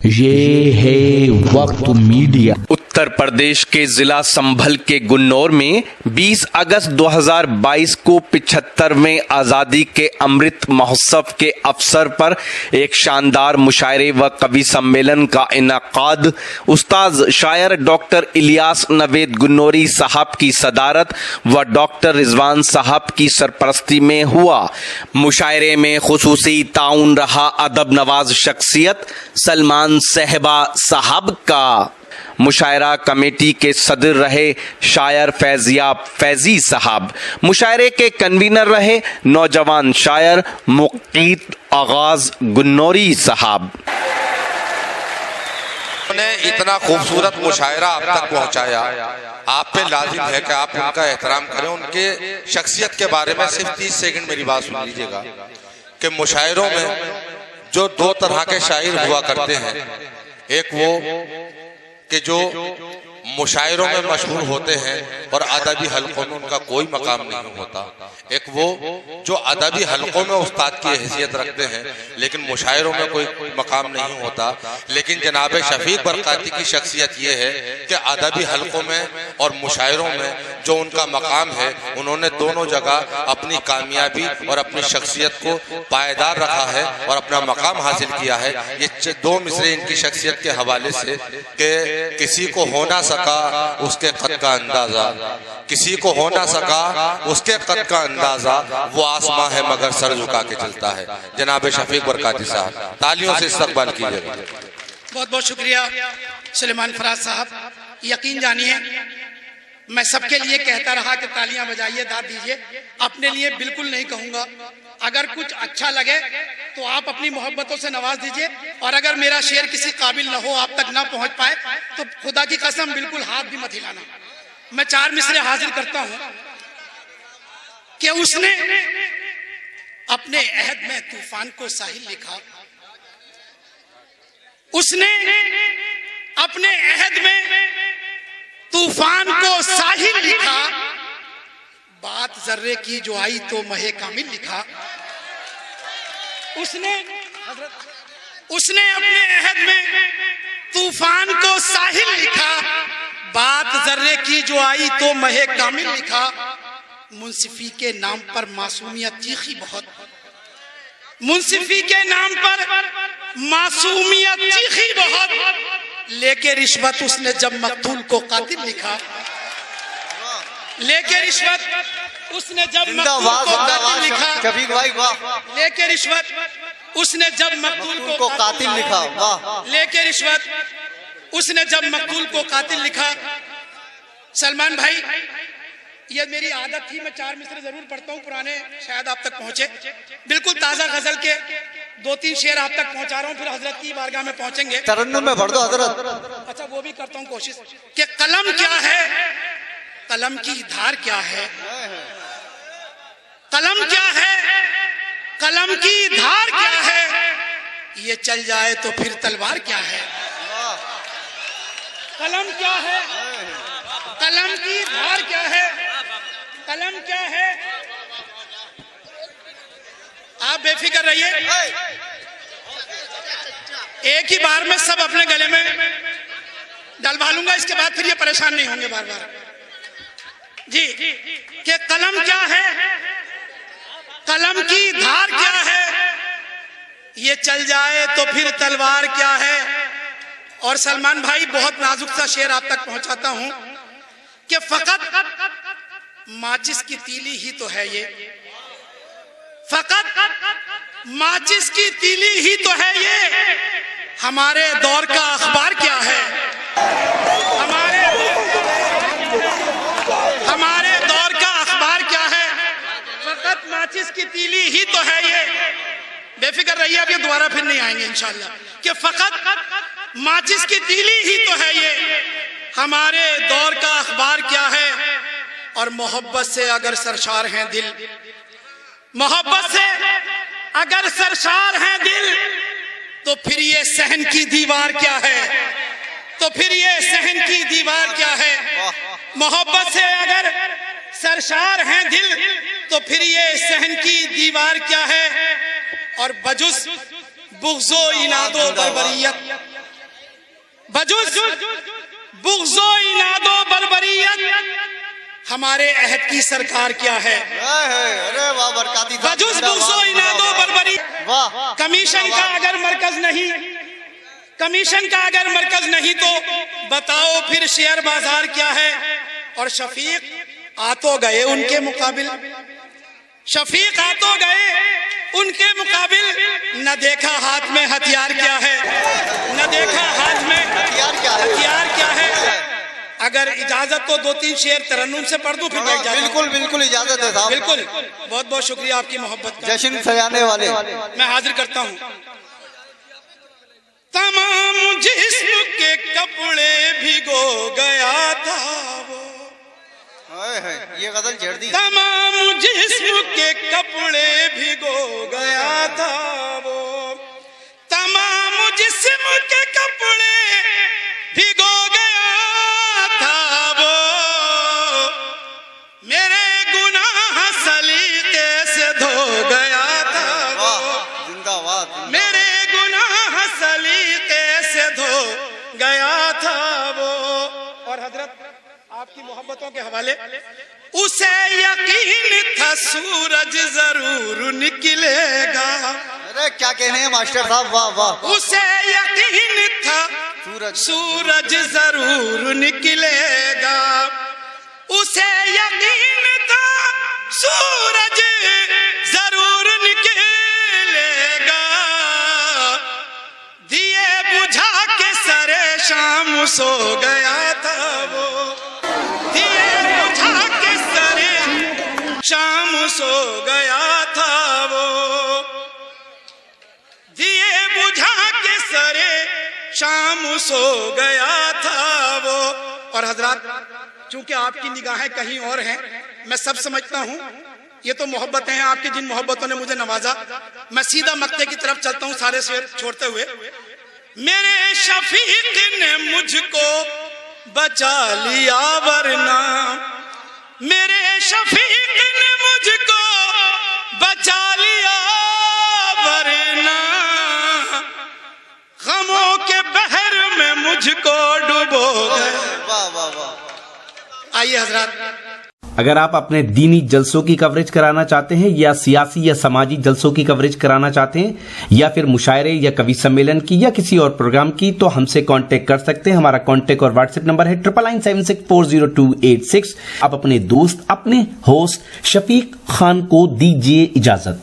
ये है वक्त मीडिया। उत्तर प्रदेश के जिला संभल के गुन्नौर में 20 अगस्त 2022 को 75वें आजादी के अमृत महोत्सव के अवसर पर एक शानदार मुशायरे व कवि सम्मेलन का इनाकाद उस्ताद शायर डॉक्टर इलियास नवेद गुन्नौरी साहब की सदारत व डॉक्टर रिजवान साहब की सरपरस्ती में हुआ। मुशायरे में खुसूसी ताउन रहा अदब नवाज शख्सियत सलमान सहबा साहब का। मुशायरा कमेटी के सदर रहे शायर फैजियाब फैजी साहब। मुशायरे के कन्वीनर रहे नौजवान शायर मुकीत आगाज गुन्नौरी साहब। ने इतना खूबसूरत मुशायरा आप तक पहुंचाया, आप पे लाजिम है कि आप उनका एहतराम करें। उनके शख्सियत के बारे में सिर्फ 30 सेकंड मेरी बात सुन लीजिएगा कि मुशायरों में जो दो तरह के शायर हुआ करते हैं, एक वो कि जो मुशायरों में मशहूर होते हैं और अदबी हलकों में उनका कोई मकाम नहीं होता, एक वो जो अदबी हलकों में उस्ताद की हैसियत रखते हैं लेकिन मुशायरों में कोई मकाम नहीं होता। लेकिन जनाब शफीक बरकाती की शख्सियत ये है कि अदबी हलकों में और मुशायरों में जो उनका मकाम है, उन्होंने दोनों जगह अपनी कामयाबी और अपनी शख्सियत को पायदार रखा है और अपना मकाम हासिल किया है। ये दो मिसरे इनकी शख्सियत के हवाले से कि किसी को हो ना सका उसके कद का अंदाजा, किसी को हो ना सका उसके कद का अंदाजा, वो आसमां है मगर सर झुका के चलता है। जनाब शफीक बरकाती साहब, तालियों से इस्तकबाल कीजिएगा। बहुत बहुत शुक्रिया सुलेमान फराज साहब। यकीन जानिए मैं सबके लिए कहता रहा कि तालियां बजाइए, दाद दीजिए। अपने लिए बिल्कुल नहीं कहूंगा। अगर कुछ अच्छा लगे तो आप अपनी मोहब्बतों से नवाज दीजिए, और अगर मेरा शेर किसी काबिल न हो, आप तक ना पहुंच पाए, तो खुदा की कसम बिल्कुल हाथ भी मत हिलाना। मैं 4 मिसरे हाजिर करता हूं कि उसने अपने अहद में तूफान को साहिल लिखा, उसने अपने अहद में तूफान को साहिल लिखा, बात जर्रे की जो आई तो महे कामिल लिखा। उसने अपने अहद में तूफान को साहिल लिखा, बात जर्रे की जो आई तो महे कामिल लिखा। मुंसिफी के नाम पर मासूमियत चीखी बहुत, मुंसिफी के नाम पर मासूमियत चीखी बहुत, लेके रिश्वत उसने जब मकतूल को कातिल लिखा, लेके रिश्वत उसने जब मकतूल को कातिल लिखा, लेके रिश्वत उसने जब मकतूल को कातिल लिखा, लेके रिश्वत उसने जब मकतूल को कातिल लिखा। सलमान भाई, ये मेरी आदत थी, मैं 4 मिसरे जरूर पढ़ता हूँ पुराने, शायद आप तक पहुंचे। बिल्कुल ताजा गजल के 2-3 शेर आप तक पहुंचा रहा हूँ, फिर हजरत की बारगाह में पहुंचेंगे। तरन्नुम में भर दो हजरत। अच्छा, वो भी करता हूँ कोशिश कि कलम क्या है, कलम की धार क्या है, कलम क्या है, कलम की धार क्या है, ये चल जाए तो फिर तलवार क्या है। कलम क्या है, कलम की धार क्या है, कलम क्या है। आप बेफिक्र रहिए, एक ही बार में सब अपने गले में डलवा लूंगा, इसके बाद फिर ये परेशान नहीं होंगे बार बार जी। कि कलम क्या है, कलम की धार क्या है, ये चल जाए तो फिर तलवार क्या है। और सलमान भाई, बहुत नाजुक सा शेर आप तक पहुंचाता हूं कि फकत माचिस की तीली ही तो है ये, फकत माचिस की तीली ही तो है ये, हमारे दौर का अखबार क्या है, हमारे दौर का अखबार क्या है। फकत माचिस की तीली ही तो है ये, बेफिक्र रहिए, अब ये दोबारा फिर नहीं आएंगे इंशाल्लाह। कि फकत माचिस की तीली ही तो है ये, हमारे दौर का अखबार क्या है। और मोहब्बत से अगर सरशार हैं दिल, मोहब्बत से अगर सरशार हैं दिल, तो फिर ये सहन की दीवार क्या है, तो फिर ये सहन की दीवार क्या है। मोहब्बत से अगर सरशार हैं दिल, तो फिर ये सहन की दीवार क्या है। और बजुस बुग़्ज़ो इनादो बरबरियत, बजुज बुग़्ज़ो इनादो बर्बरियत हमारे अहद की सरकार क्या है। अरे वाह बरकाती साहब, बजुज बुग़्ज़ो इनादो बर्बरियत। वाह। कमीशन का अगर मरकज नहीं, कमीशन का अगर मरकज नहीं तो बताओ फिर शेयर बाजार क्या है। और शफीक आ तो गए उनके मुकाबिल, शफीक आ तो गए उनके मुकाबिल, न देखा हाथ में हथियार क्या है, न देखा हाथ में हथियार क्या है। अगर इजाजत तो 2-3 शेर तरन्नुम से पढ़ दूं फिर बैठ जाऊं। बिल्कुल बिल्कुल इजाजत है साहब, बिल्कुल। बहुत बहुत शुक्रिया आपकी मोहब्बत का। जश्न सजाने वाले मैं हाजिर करता हूं। तमाम जिस्म के कपड़े भिगो गया था वो, ये गजल छेड़ दी। तमाम जिस्म के कपड़े भिगो गया था वो, तमाम जिस्म के कपड़े भिगो गया था वो, मेरे गुनाह सलीके से धो गया था वो, जिंदाबाद। मेरे गुनाह सलीके से धो गया था वो। और हजरत आपकी मोहब्बतों के हवाले, उसे यकीन था सूरज जरूर निकलेगा। अरे क्या कहने हैं मास्टर साहब, वाह वाह। उसे यकीन था सूरज जरूर निकलेगा, उसे यकीन था सूरज जरूर निकलेगा। दिए बुझा के सरे शाम सो गया था वो, दिए बुझा के सरे शाम सो गया था वो, दिए बुझा के सरे शाम सो गया था वो। और हजरात, चूंकि आपकी निगाहें कहीं और हैं, मैं सब समझता हूं, ये तो मोहब्बतें हैं आपकी जिन मोहब्बतों ने मुझे नवाजा। मैं सीधा मक्ते की तरफ चलता हूं सारे शेर छोड़ते हुए। मेरे शफीक ने मुझको बचा लिया वरना, मेरे शफीक ने मुझको बचा लिया वरना, गमों के बहर में मुझको डुबो गए। वाह वाह वाह। आइए हजरात, अगर आप अपने दीनी जलसों की कवरेज कराना चाहते हैं या सियासी या समाजी जलसों की कवरेज कराना चाहते हैं या फिर मुशायरे या कवि सम्मेलन की या किसी और प्रोग्राम की, तो हमसे कांटेक्ट कर सकते हैं। हमारा कांटेक्ट और व्हाट्सएप नंबर है 9976400286। आप अपने दोस्त, अपने होस्ट शफीक खान को दीजिए इजाजत।